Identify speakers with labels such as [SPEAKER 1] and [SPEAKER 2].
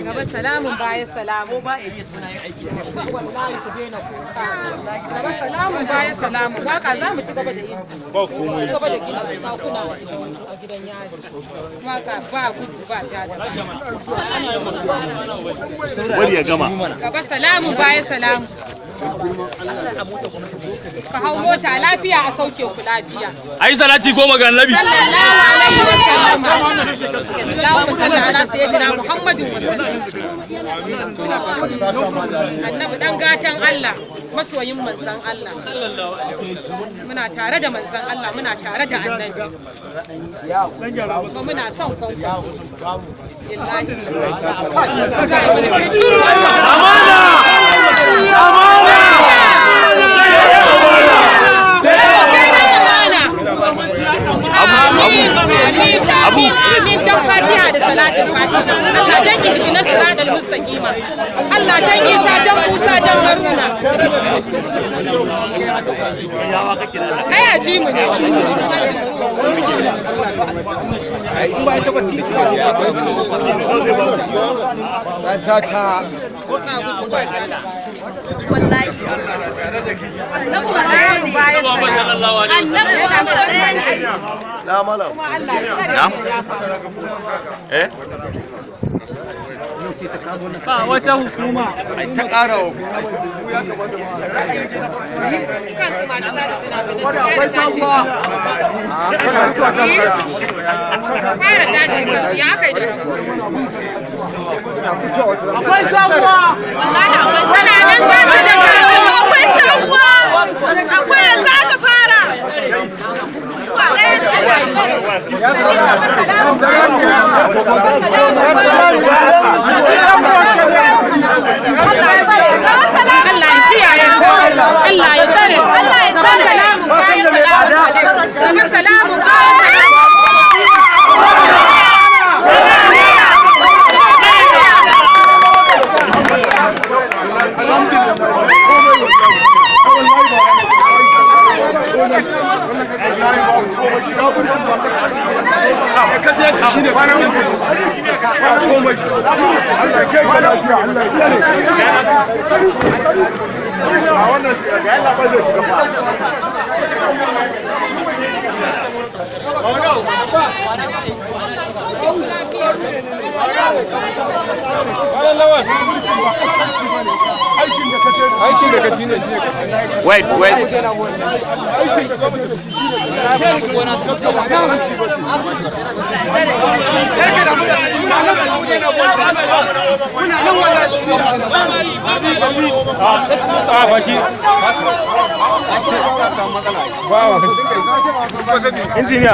[SPEAKER 1] Gaba salamun baya salamu ba Elias muna yin aiki wallahi ku daina kuka gaba salamun baya salamu waka za mu ci gaba da yin ba komai gaba da kin sakuna a gidan yaji waka ba gudu ba jaji
[SPEAKER 2] wani ya gama
[SPEAKER 1] gaba salamun baya salamu ka hau mota lafiya a sauke ku lafiya
[SPEAKER 3] ai salati goma ga annabi
[SPEAKER 1] sallallahu alaihi wa sallam Allahumma salli ala sayyidina Muhammadin wa sallam annabi dan gatan Allah masoyin manzon Allah sallallahu alaihi wasallam muna tare da manzon Allah muna tare da annabi kuma muna son kwankwaso billahi amana amin dan fatiha da salatin fatiha Allah dan ki na siratal mustaqima Allah dan Isa dan Musa dan Haruna ai aji mu ne ai ba ita ba ci ta wallahi
[SPEAKER 2] na malam na eh
[SPEAKER 3] ba wata hukuma
[SPEAKER 2] ai ta ƙara
[SPEAKER 1] akwai sabuwa akwai sabuwa wallahi akwai sabuwa akwai yanzu aka fara Allah ya tsare salamu
[SPEAKER 2] wait
[SPEAKER 3] engineer